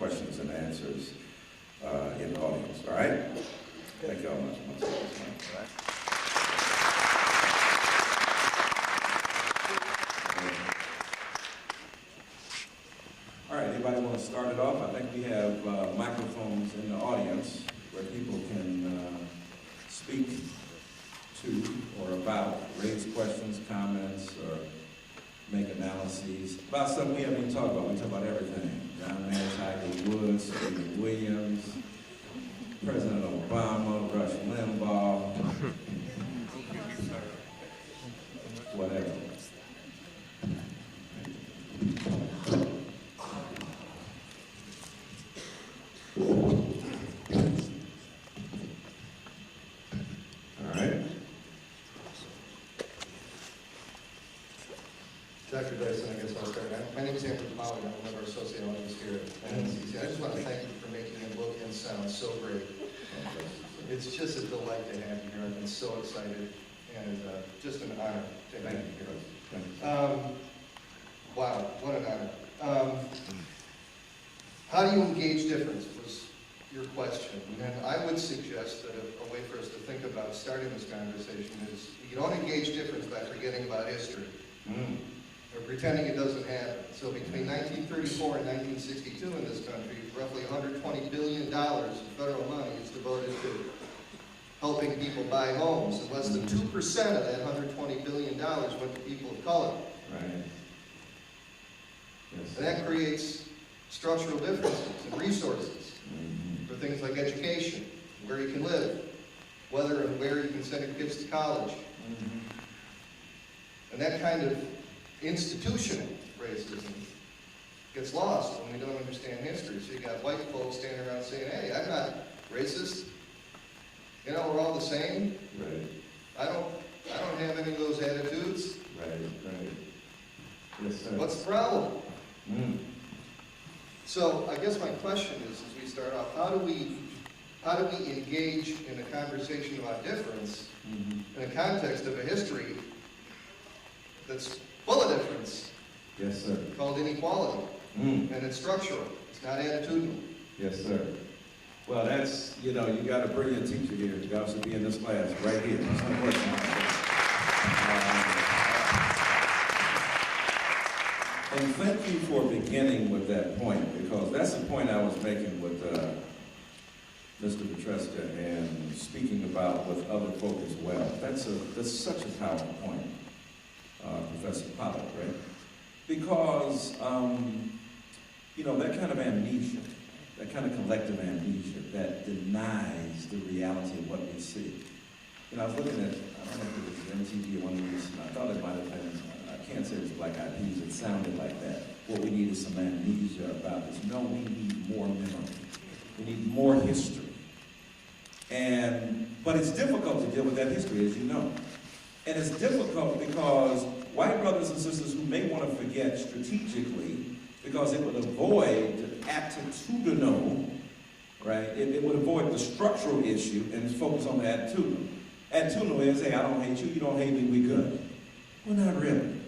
questions and answers in the audience. All right? Thank you all much. All right, anybody want to start it off? I think we have microphones in the audience where people can speak to or about, raise questions, comments, or make analyses about something we haven't even talked about. We talk about everything. John Mayer, Tiger Woods, Stephen Williams, President Obama, Rush Limbaugh, whatever. Dr. Dyson, I guess I'll start. My name is Andrew Molly. I'm one of our sociologists here at NCC. I just want to thank you for making it look and sound so great. It's just a delight to have you here. I've been so excited, and just an honor to have you here. Wow, what an honor. How do you engage difference was your question. And I would suggest that a way for us to think about starting this conversation is you don't engage difference by forgetting about history. Or pretending it doesn't happen. So between 1934 and 1962 in this country, roughly $120 billion of federal money is devoted to helping people buy homes, and less than 2% of that $120 billion went to people of color. Right. Yes. And that creates structural differences in resources for things like education, where you can live, whether and where you can send your kids to college. And that kind of institutional racism gets lost when we don't understand history. So you got white folks standing around saying, hey, I'm not racist. You know, we're all the same. Right. I don't have any of those attitudes. Right. Yes, sir. What's the problem? So I guess my question is, as we start off, how do we engage in a conversation about difference in the context of a history that's full of difference? Yes, sir. Called inequality. And it's structural. It's not attitudinal. Yes, sir. Well, that's, you know, you got a brilliant teacher here. You guys should be in this class right here. That's no question. And thank you for beginning with that point, because that's the point I was making with Mr. Petreska and speaking about with other folk as well. That's such a powerful point. Professor Pollack, right? Because, you know, that kind of amnesia, that kind of collective amnesia that denies the reality of what we see. You know, I was looking at, I don't know if it was MTV or one of these, I thought it might have been, I can't say it was Black Eyed Peas, it sounded like that. What we need is some amnesia about this. No, we need more memory. We need more history. But it's difficult to deal with that history, as you know. And it's difficult because white brothers and sisters who may want to forget strategically, because it would avoid attitudinal, right? It would avoid the structural issue and focus on the attitudinal. Attitudinal is, hey, I don't hate you, you don't hate me, we good. Well, not really.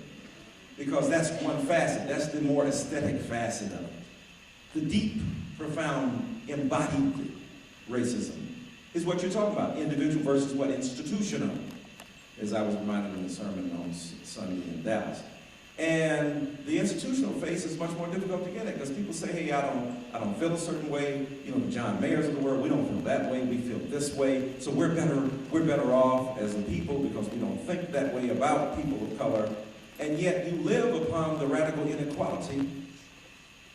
Because that's one facet. That's the more aesthetic facet of it. The deep, profound, embodied racism is what you're talking about. Individual versus what? Institutional. As I was reminded in the sermon on Sunday in Dallas. And the institutional face is much more difficult to get at, because people say, hey, I don't feel a certain way. You know, the John Mayers of the world, we don't feel that way, we feel this way. So we're better off as a people because we don't think that way about people of color. And yet you live upon the radical inequality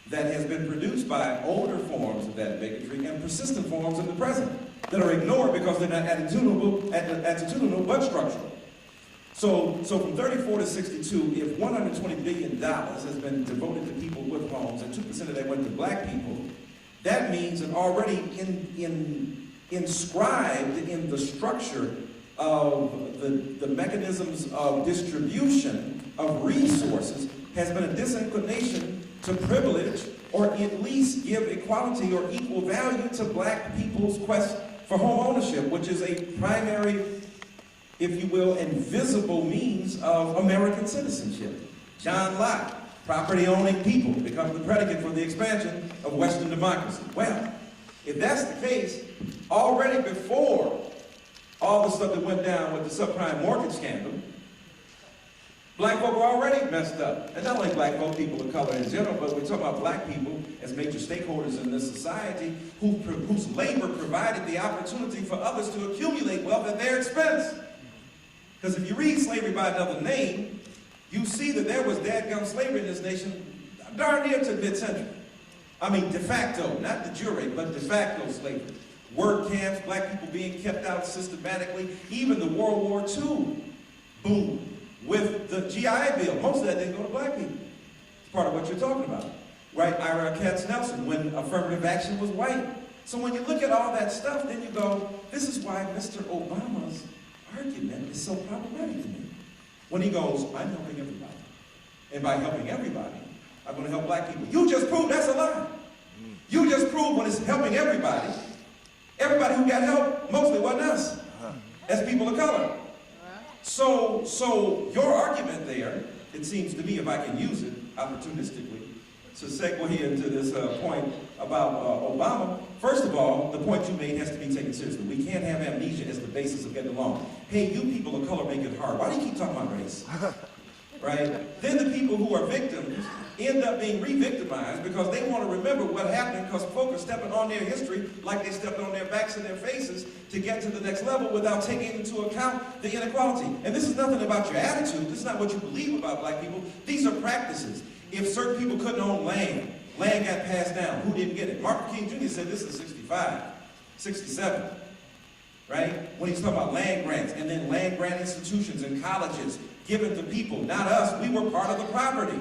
that has been produced by older forms of that bigotry and persistent forms in the present that are ignored because they're not attitudinal but structural. So from 34 to 62, if $120 billion has been devoted to people with homes and 2% of that went to black people, that means that already inscribed in the structure of the mechanisms of distribution of resources has been a disinclination to privilege or at least give equality or equal value to black people's quest for home ownership, which is a primary, if you will, invisible means of American citizenship. John Locke Property-owning people become the predicate for the expansion of Western democracy. Well, if that's the case, already before all the stuff that went down with the subprime mortgage scandal, black folk were already messed up. And not only black folk, people of color in general, but we're talking about black people as major stakeholders in this society whose labor provided the opportunity for others to accumulate wealth at their expense. Because if you read Slavery by Another Name, you see that there was dadgum slavery in this nation darn near to mid-century. I mean, de facto, not de jure, but de facto slavery. Work camps, black people being kept out systematically, even the World War II boom with the GI Bill. Most of that didn't go to black people. It's part of what you're talking about, right? Ira Katz-Nelson, when affirmative action was white. So when you look at all that stuff, then you go, this is why Mr. Obama's argument is so problematic to me. When he goes, I'm helping everybody. And by helping everybody, I'm going to help black people. You just proved that's a lie. You just proved when it's helping everybody who got help mostly wasn't us, as people of color. So your argument there, it seems to me, if I can use it opportunistically, to segue into this point about Obama, first of all, the point you made has to be taken seriously. We can't have amnesia as the basis of getting along. Hey, you people of color make it hard. Why do you keep talking about race? Right? Then the people who are victims end up being re-victimized because they want to remember what happened because folk are stepping on their history like they stepped on their backs and their faces to get to the next level without taking into account the inequality. And this is nothing about your attitude. This is not what you believe about black people. These are practices. If certain people couldn't own land got passed down. Who didn't get it? Martin King Jr. said this in 65, 67, right? When he's talking about land grants and then land grant institutions and colleges given to people, not us. We were part of the property.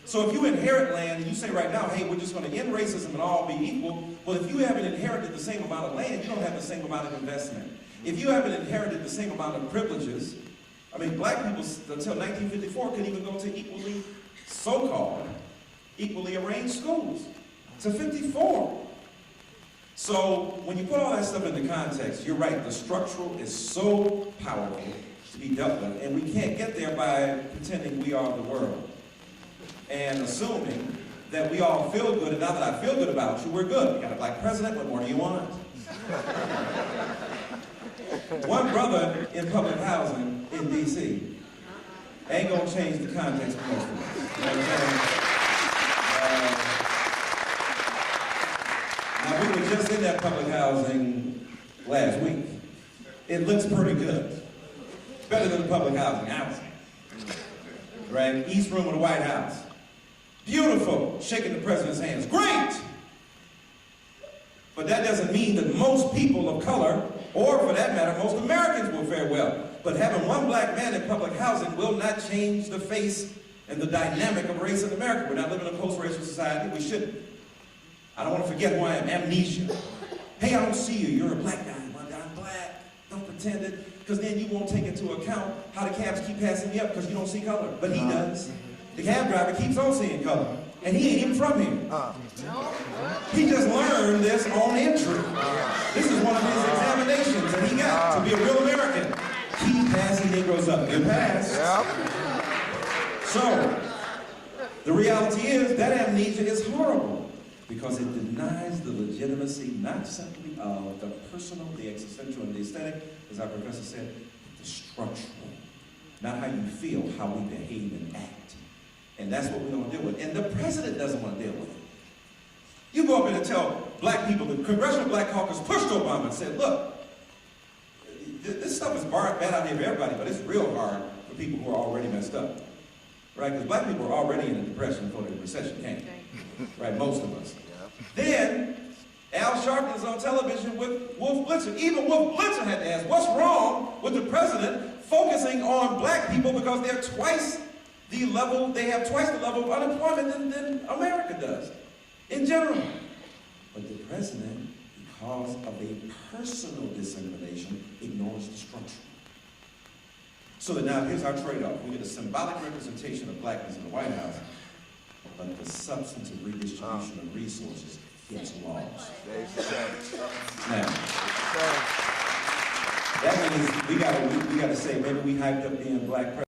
So if you inherit land and you say right now, hey, we're just going to end racism and all be equal, well, if you haven't inherited the same amount of land, you don't have the same amount of investment. If you haven't inherited the same amount of privileges, I mean, black people until 1954 couldn't even go to equally, so-called, equally arranged schools. To 54. So when you put all that stuff into context, you're right, the structural is so powerful to be dealt with, and we can't get there by pretending we are the world and assuming that we all feel good, and now that I feel good about you, we're good. We got a black president, what more do you want? One brother in public housing in D.C. ain't gonna change the context for most of us. You know what I'm saying? Now, we were just in that public housing last week. It looks pretty good. Better than the public housing, right? East Room of the White House. Beautiful, shaking the president's hands. Great! But that doesn't mean that most people of color, or for that matter, most Americans will fare well. But having one black man in public housing will not change the face and the dynamic of race in America. We're not living in a post-racial society. We shouldn't. I don't want to forget who I am. Amnesia. Hey, I don't see you. You're a black guy. I'm black. Don't pretend it. Because then you won't take into account how the cabs keep passing you up because you don't see color. But he does. The cab driver keeps on seeing color. And he ain't even from here. He just learned this on entry. This is one of his examinations that he got to be a real American. Keep passing Negroes up. You're passed. So, the reality is that amnesia is horrible because it denies the legitimacy not simply of the personal, the existential, and the aesthetic, as our professor said, but the structural. Not how you feel, how we behave and act. And that's what we don't deal with. And the president doesn't want to deal with it. You go up in and tell black people, the Congressional Black Caucus pushed Obama and said, look, this stuff is bad out here for everybody, but it's real hard for people who are already messed up. Right? Because black people were already in a depression before the recession came. Right? Most of us. Then, Al Sharpton is on television with Wolf Blitzer. Even Wolf Blitzer had to ask, what's wrong with the president focusing on black people because they're twice the level, they have twice the level of unemployment than America does, in general. But the president, because of a personal discrimination, ignores the structure. So that now, here's our trade-off. We get a symbolic representation of blackness in the White House, but the substantive redistribution of resources gets lost. Now, that means we gotta say, maybe we hyped up being black president.